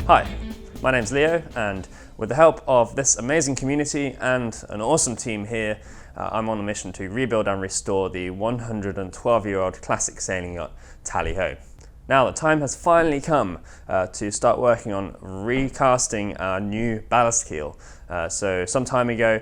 Hi, my name's Leo, and with the help of this amazing community and an awesome team here, I'm on a mission to rebuild and restore the 112-year-old classic sailing yacht Tally Ho. Now the time has finally come to start working on recasting our new ballast keel. So some time ago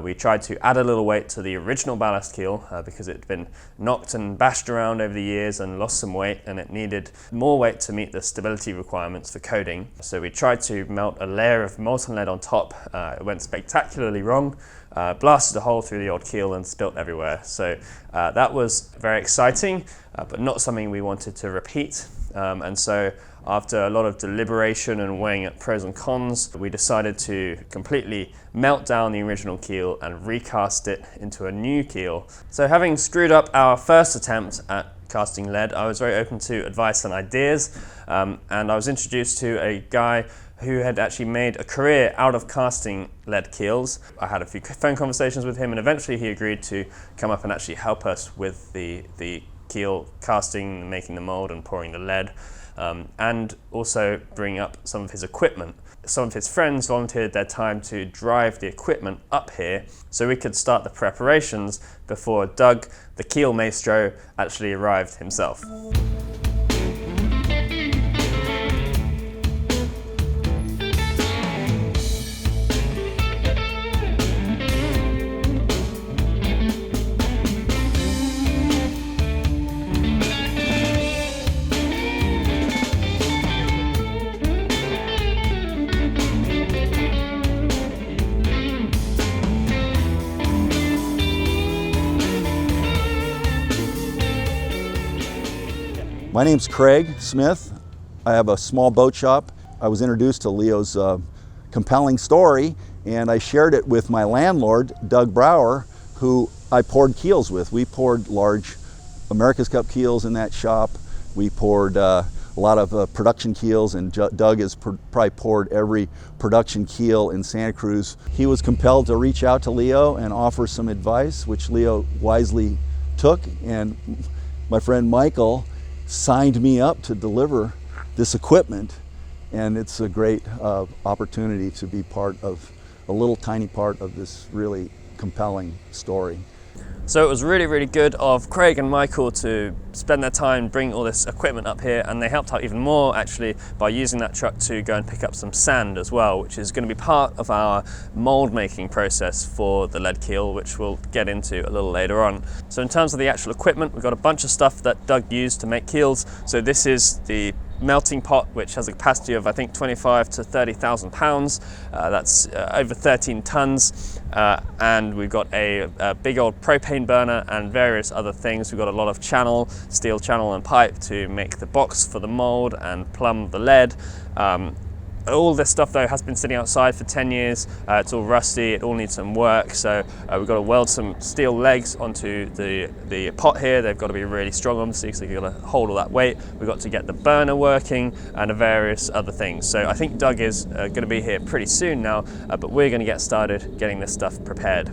we tried to add a little weight to the original ballast keel because it had been knocked and bashed around over the years and lost some weight, and it needed more weight to meet the stability requirements for coating. So we tried to melt a layer of molten lead on top. It went spectacularly wrong. Blasted a hole through the old keel and spilt everywhere. So that was very exciting, but not something we wanted to repeat. And so after a lot of deliberation and weighing up pros and cons, we decided to completely melt down the original keel and recast it into a new keel. So having screwed up our first attempt at casting lead, I was very open to advice and ideas, and I was introduced to a guy who had actually made a career out of casting lead keels. I had a few phone conversations with him, and eventually he agreed to come up and actually help us with the keel casting, making the mold and pouring the lead, and also bring up some of his equipment. Some of his friends volunteered their time to drive the equipment up here so we could start the preparations before Doug, the keel maestro, actually arrived himself. My name's Craig Smith. I have a small boat shop. I was introduced to Leo's compelling story, and I shared it with my landlord, Doug Brower, who I poured keels with. We poured large America's Cup keels in that shop. We poured a lot of production keels, and Doug has probably poured every production keel in Santa Cruz. He was compelled to reach out to Leo and offer some advice, which Leo wisely took, and my friend Michael signed me up to deliver this equipment, and it's a great opportunity to be part of a little tiny part of this really compelling story. So it was really, really good of Craig and Michael to spend their time bringing all this equipment up here, and they helped out even more actually by using that truck to go and pick up some sand as well, which is going to be part of our mold making process for the lead keel, which we'll get into a little later on. So in terms of the actual equipment, we've got a bunch of stuff that Doug used to make keels. So this is the melting pot, which has a capacity of I think 25 to 30,000 pounds. That's over 13 tons, and we've got a big old propane burner and various other things. We've got a lot of channel, steel channel and pipe to make the box for the mold and plumb the lead. All this stuff though has been sitting outside for 10 years. It's all rusty, it all needs some work, so we've got to weld some steel legs onto the pot here. They've got to be really strong obviously, because they've got to hold all that weight. We've got to get the burner working and various other things. So I think Doug is going to be here pretty soon now, but we're going to get started getting this stuff prepared.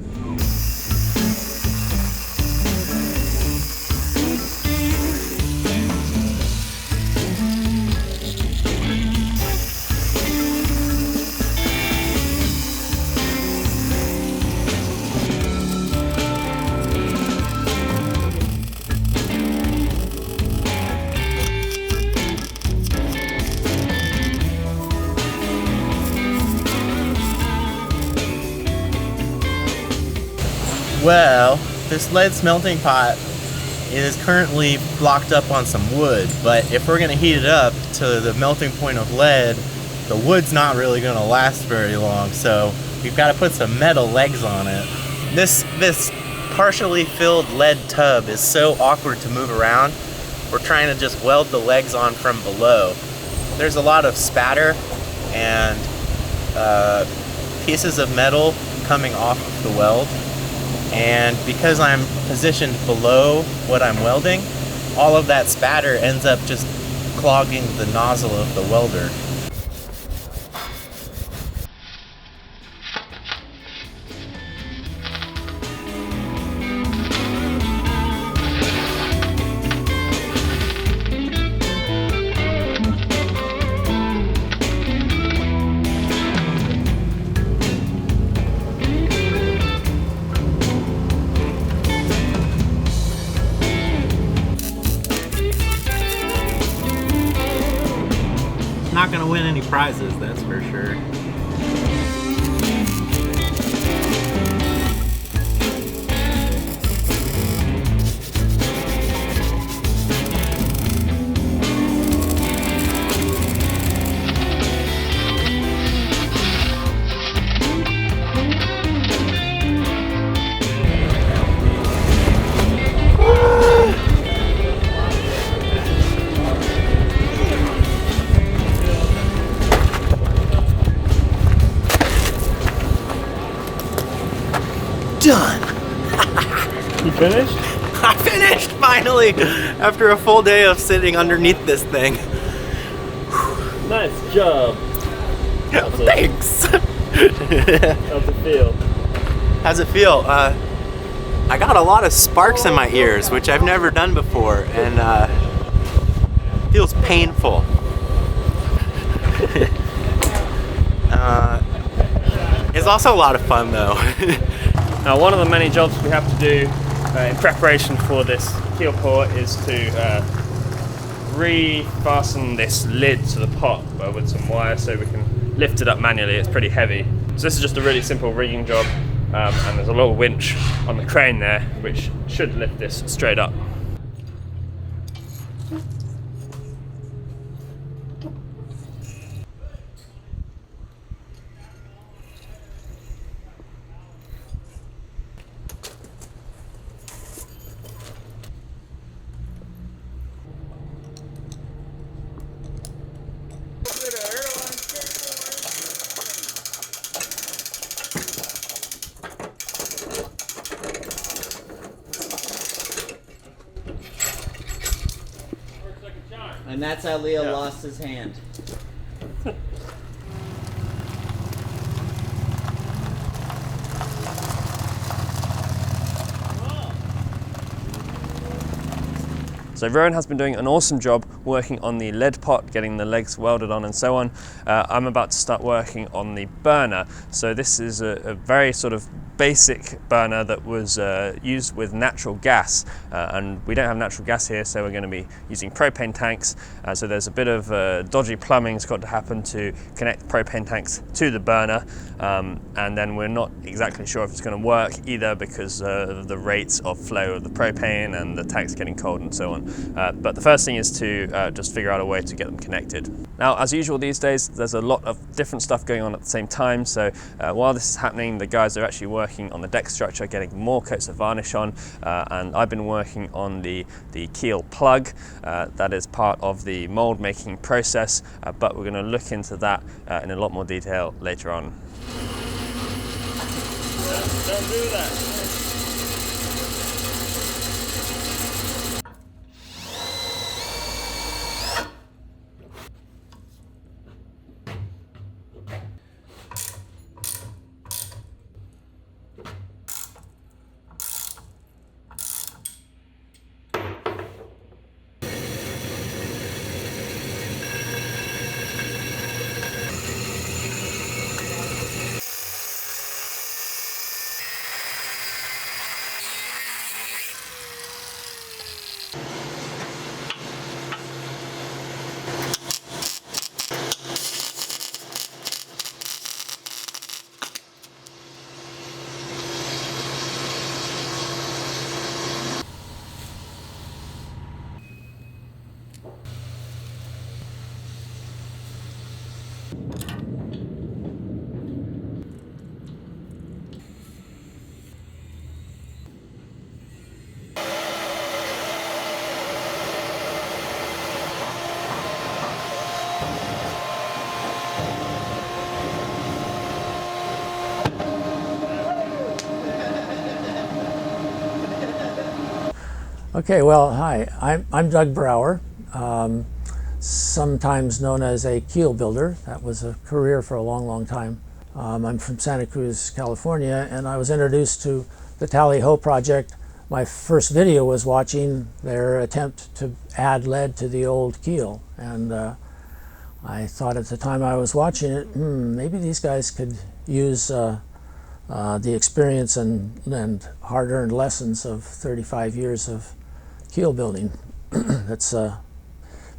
Well, this lead smelting pot is currently blocked up on some wood, but if we're going to heat it up to the melting point of lead, the wood's not really going to last very long, so we've got to put some metal legs on it. This partially filled lead tub is so awkward to move around. We're trying to just weld the legs on from below. There's a lot of spatter and pieces of metal coming off of the weld. And because I'm positioned below what I'm welding, all of that spatter ends up just clogging the nozzle of the welder. win any prizes, that's for sure. Done! You finished? I finished, finally! After a full day of sitting underneath this thing. Nice job. Thanks! How's it feel? How's it feel? I got a lot of sparks in my ears, which I've never done before, and feels painful. It's also a lot of fun though. Now, one of the many jobs we have to do in preparation for this keel pour is to re-fasten this lid to the pot with some wire so we can lift it up manually. It's pretty heavy. So this is just a really simple rigging job, and there's a little winch on the crane there which should lift this straight up. And that's how Leo lost his hand. So Rowan has been doing an awesome job working on the lead pot, getting the legs welded on and so on. I'm about to start working on the burner. So this is a very sort of basic burner that was used with natural gas, and we don't have natural gas here, so we're going to be using propane tanks. So there's a bit of dodgy plumbing's got to happen to connect propane tanks to the burner, and then we're not exactly sure if it's going to work either because of the rates of flow of the propane and the tanks getting cold and so on. But the first thing is to just figure out a way to get them connected. Now, as usual these days, there's a lot of different stuff going on at the same time. So while this is happening, the guys are actually working on the deck structure, getting more coats of varnish on, and I've been working on the keel plug. That is part of the mold making process, but we're going to look into that in a lot more detail later on. Don't do that. Okay, well, hi, I'm Doug Brower, sometimes known as a keel builder. That was a career for a long, long time. I'm from Santa Cruz, California, and I was introduced to the Tally-Ho project. My first video was watching their attempt to add lead to the old keel, and I thought at the time I was watching it, maybe these guys could use the experience and hard-earned lessons of 35 years of keel building that's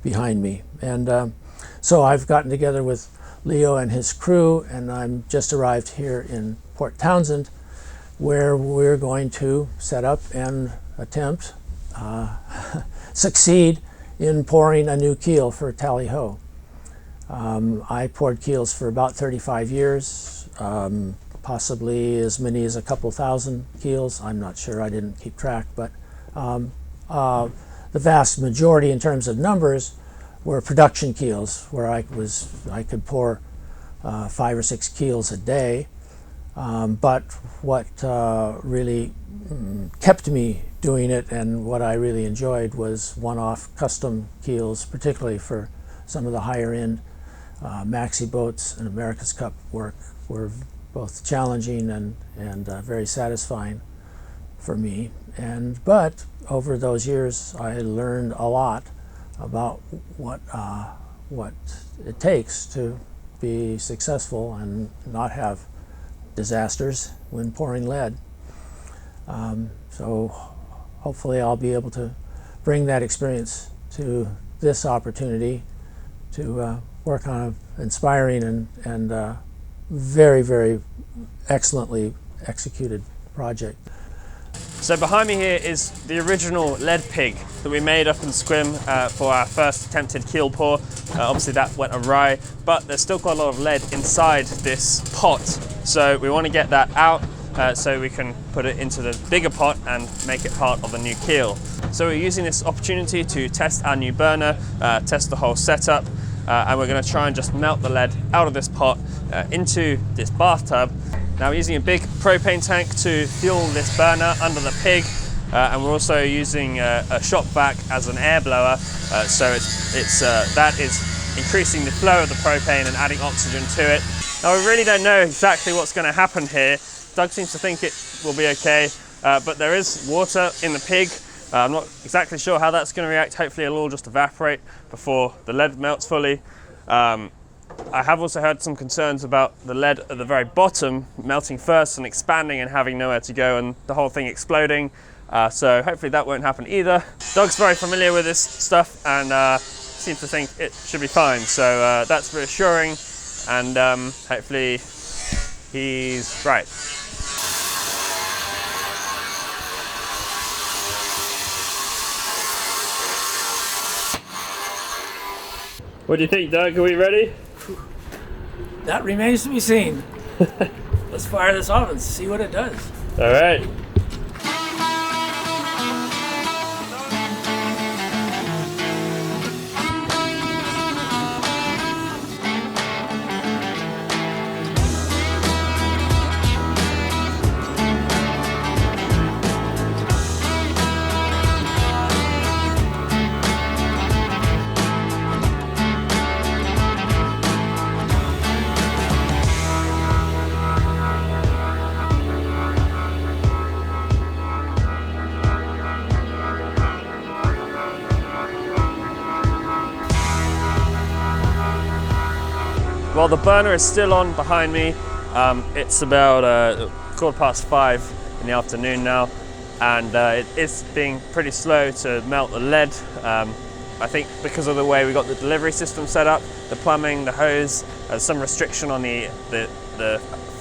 behind me. And So I've gotten together with Leo and his crew, and I'm just arrived here in Port Townsend, where we're going to set up and attempt, succeed in pouring a new keel for Tally Ho. I poured keels for about 35 years, possibly as many as a couple thousand keels. I'm not sure, I didn't keep track, but the vast majority in terms of numbers were production keels, where I could pour 5 or 6 keels a day. But what really kept me doing it, and what I really enjoyed, was one-off custom keels, particularly for some of the higher end maxi boats and America's Cup work were both challenging and very satisfying for me. But over those years, I learned a lot about what it takes to be successful and not have disasters when pouring lead. So hopefully I'll be able to bring that experience to this opportunity to work on an inspiring and very, very excellently executed project. So behind me here is the original lead pig that we made up in Squim for our first attempted keel pour. Obviously that went awry, but there's still quite a lot of lead inside this pot. So we want to get that out so we can put it into the bigger pot and make it part of the new keel. So we're using this opportunity to test our new burner, test the whole setup, and we're going to try and just melt the lead out of this pot into this bathtub. Now we're using a big propane tank to fuel this burner under the pig, and we're also using a shop vac as an air blower, so that is increasing the flow of the propane and adding oxygen to it. Now we really don't know exactly what's going to happen here. Doug seems to think it will be okay, but there is water in the pig. I'm not exactly sure how that's going to react. Hopefully it'll all just evaporate before the lead melts fully. I have also heard some concerns about the lead at the very bottom melting first and expanding and having nowhere to go and the whole thing exploding. So hopefully that won't happen either. Doug's very familiar with this stuff and seems to think it should be fine. So that's reassuring, and hopefully he's right. What do you think, Doug? Are we ready? That remains to be seen. Let's fire this off and see what it does. All right. Well, the burner is still on behind me. It's about 5:15 in the afternoon now, and it is being pretty slow to melt the lead. I think because of the way we got the delivery system set up, the plumbing, the hose, there's some restriction on the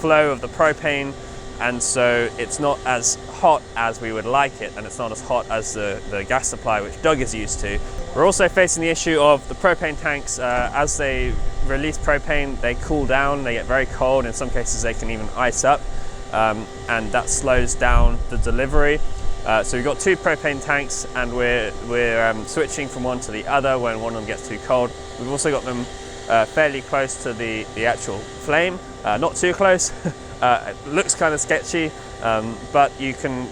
flow of the propane, and so it's not as hot as we would like it, and it's not as hot as the gas supply which Doug is used to. We're also facing the issue of the propane tanks. As they release propane, they cool down, they get very cold. In some cases they can even ice up, and that slows down the delivery. So we've got 2 propane tanks, and we're switching from one to the other when one of them gets too cold. We've also got them fairly close to the actual flame, not too close. It looks kind of sketchy, but you can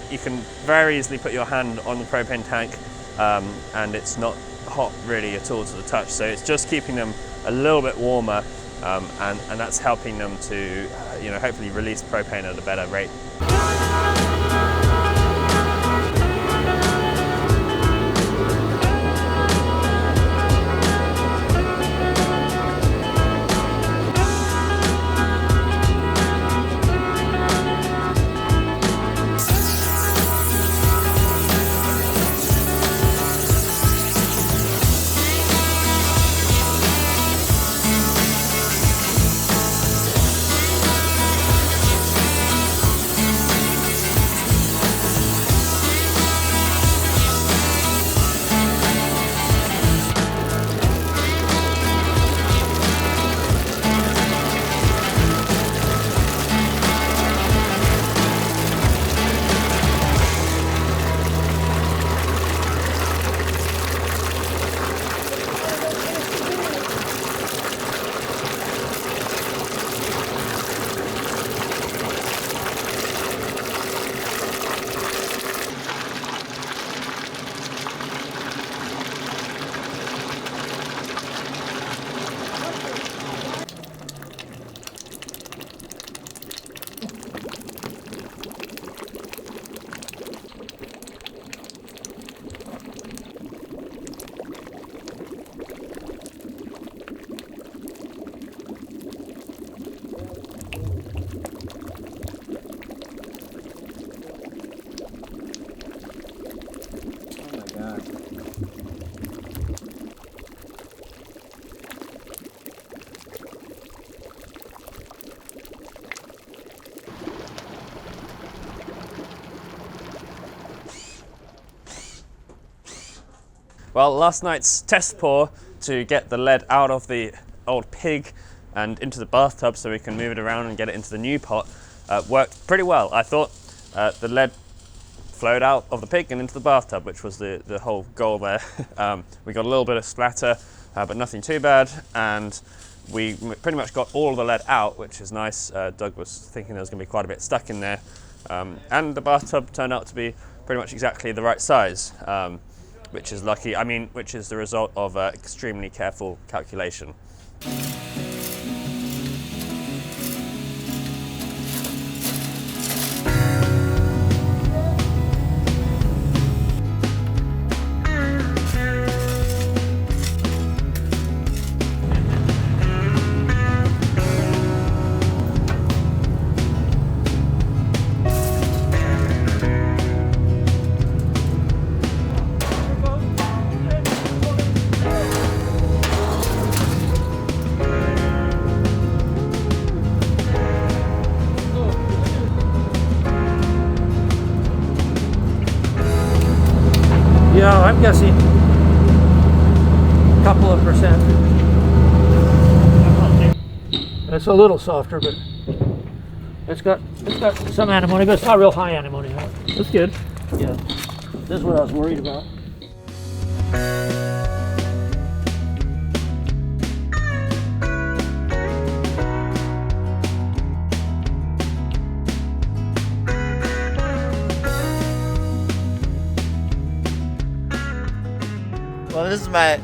very easily put your hand on the propane tank, and it's not hot really at all to the touch. So it's just keeping them a little bit warmer, and that's helping them to hopefully release propane at a better rate. Well, last night's test pour to get the lead out of the old pig and into the bathtub so we can move it around and get it into the new pot worked pretty well. I thought the lead flowed out of the pig and into the bathtub, which was the whole goal there. We got a little bit of splatter, but nothing too bad, and we pretty much got all of the lead out, which is nice. Doug was thinking there was going to be quite a bit stuck in there, and the bathtub turned out to be pretty much exactly the right size, which is lucky. I mean, which is the result of extremely careful calculation. Yeah, I'm guessing a couple of percent. It's a little softer, but it's got some antimony, but it's not real high antimony. That's good. Yeah, this is what I was worried about. Well,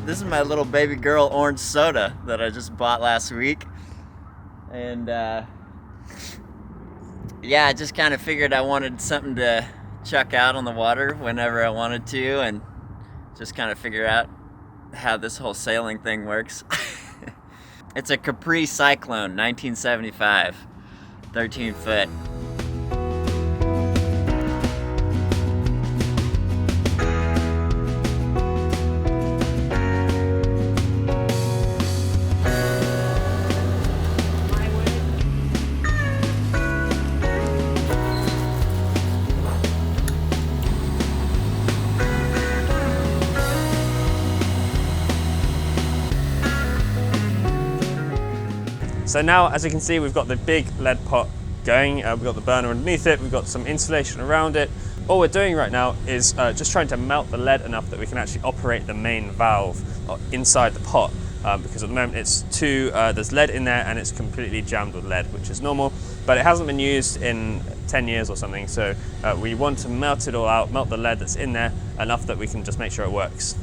this is my little baby girl orange soda that I just bought last week, and yeah, I just kind of figured I wanted something to chuck out on the water whenever I wanted to, and just kind of figure out how this whole sailing thing works. It's a Capri Cyclone, 1975, 13 foot. So now, as you can see, we've got the big lead pot going. We've got the burner underneath it. We've got some insulation around it. All we're doing right now is just trying to melt the lead enough that we can actually operate the main valve inside the pot. Because at the moment it's there's lead in there and it's completely jammed with lead, which is normal, but it hasn't been used in 10 years or something. So we want to melt it all out, melt the lead that's in there enough that we can just make sure it works.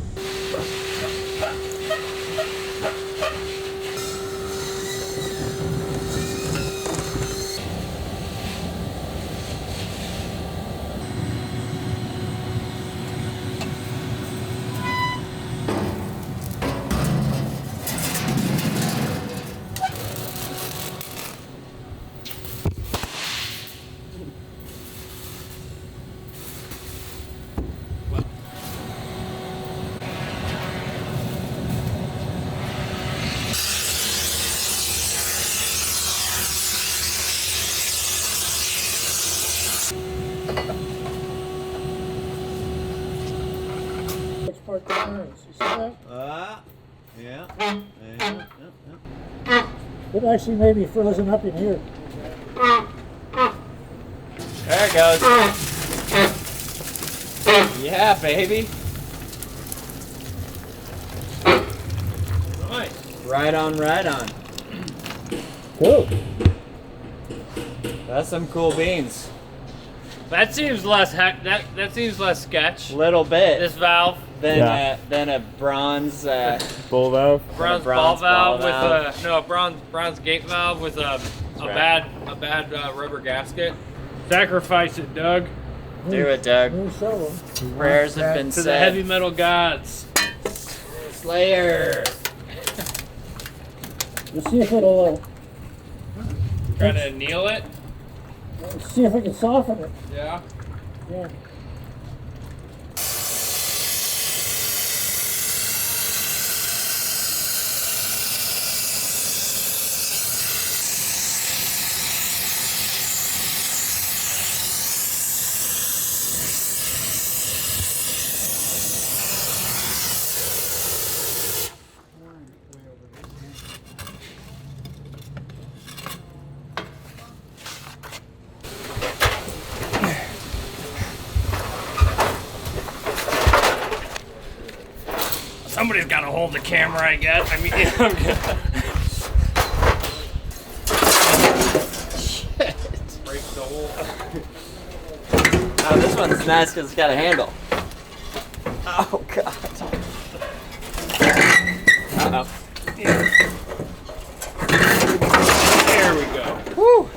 Yeah. It actually may be frozen up in here. There it goes. Yeah, baby. Nice. Right on, right on. Cool. That's some cool beans. That seems less that seems less sketch. Little bit. This valve. Than a bronze Ball valve. Bronze ball valve with a bronze gate valve with a bad rubber gasket. Sacrifice it, Doug. Do it, Doug. New shovel. Prayers have been To said. the heavy metal gods. Slayer. Let's see if it'll. Trying to anneal it. Let's see if we can soften it. Yeah. Yeah. Somebody's got to hold the camera, I guess. I mean, shit. Break the hole. Oh, this one's nice because it's got a handle. Oh, God. Uh-oh. There we go. Woo!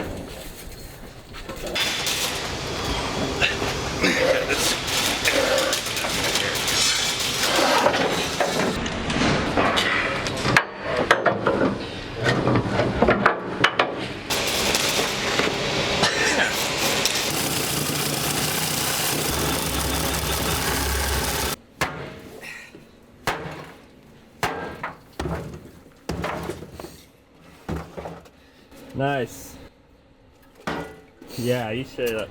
Nice. Yeah, you show that.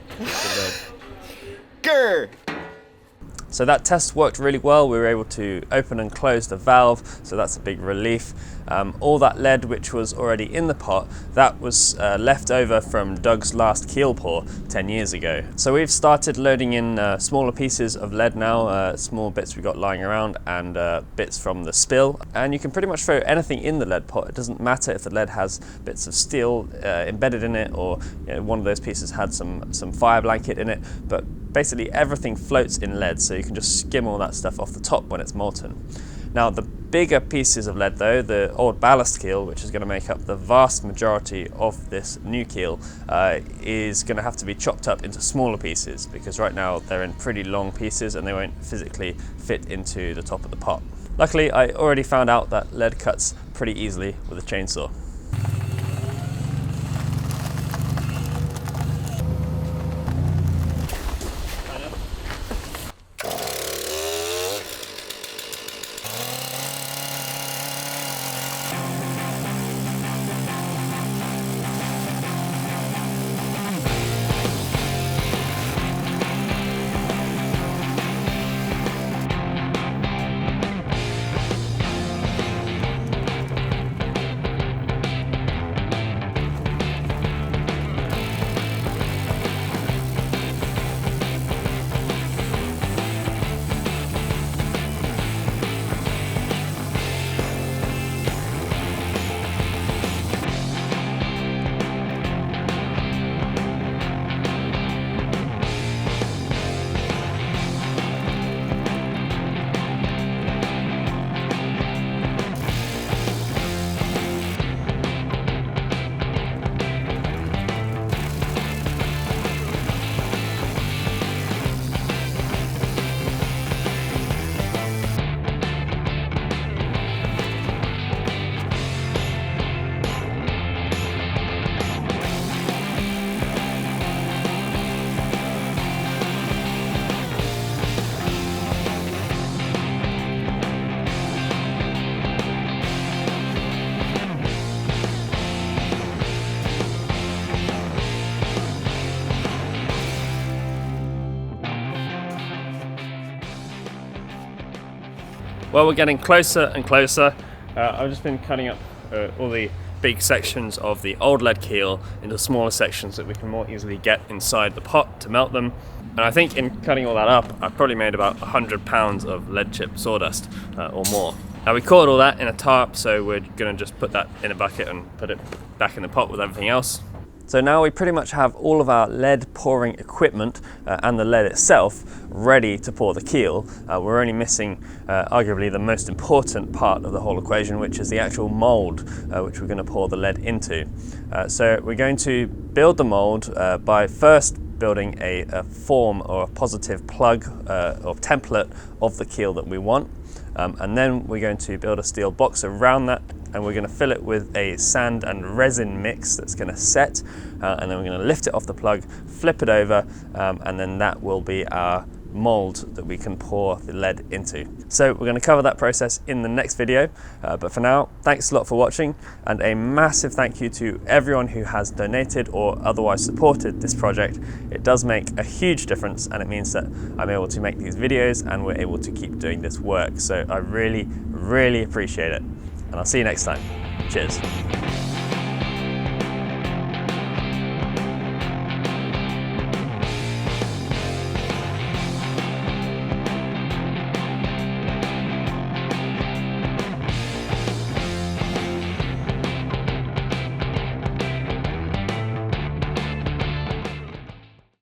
Grr! So that test worked really well. We were able to open and close the valve, so that's a big relief. All that lead which was already in the pot, that was left over from Doug's last keel pour 10 years ago. So we've started loading in smaller pieces of lead now, small bits we got lying around and bits from the spill. And you can pretty much throw anything in the lead pot. It doesn't matter if the lead has bits of steel embedded in it, or one of those pieces had some fire blanket in it, but basically everything floats in lead, so you can just skim all that stuff off the top when it's molten. Now the bigger pieces of lead though, the old ballast keel, which is going to make up the vast majority of this new keel, is going to have to be chopped up into smaller pieces, because right now they're in pretty long pieces and they won't physically fit into the top of the pot. Luckily I already found out that lead cuts pretty easily with a chainsaw. Well, we're getting closer and closer. I've just been cutting up all the big sections of the old lead keel into smaller sections that we can more easily get inside the pot to melt them. And I think in cutting all that up, I've probably made about 100 pounds of lead chip sawdust or more. Now we caught all that in a tarp, so we're gonna just put that in a bucket and put it back in the pot with everything else. So now we pretty much have all of our lead pouring equipment and the lead itself ready to pour the keel. We're only missing arguably the most important part of the whole equation, which is the actual mold which we're going to pour the lead into. So we're going to build the mold by first building a form or a positive plug or template of the keel that we want. And then we're going to build a steel box around that, and we're going to fill it with a sand and resin mix that's going to set, and then we're going to lift it off the plug, flip it over, and then that will be our mold that we can pour the lead into. So we're going to cover that process in the next video, but for now, thanks a lot for watching, and a massive thank you to everyone who has donated or otherwise supported this project. It does make a huge difference, and it means that I'm able to make these videos and we're able to keep doing this work. So I really, really appreciate it, and I'll see you next time. Cheers.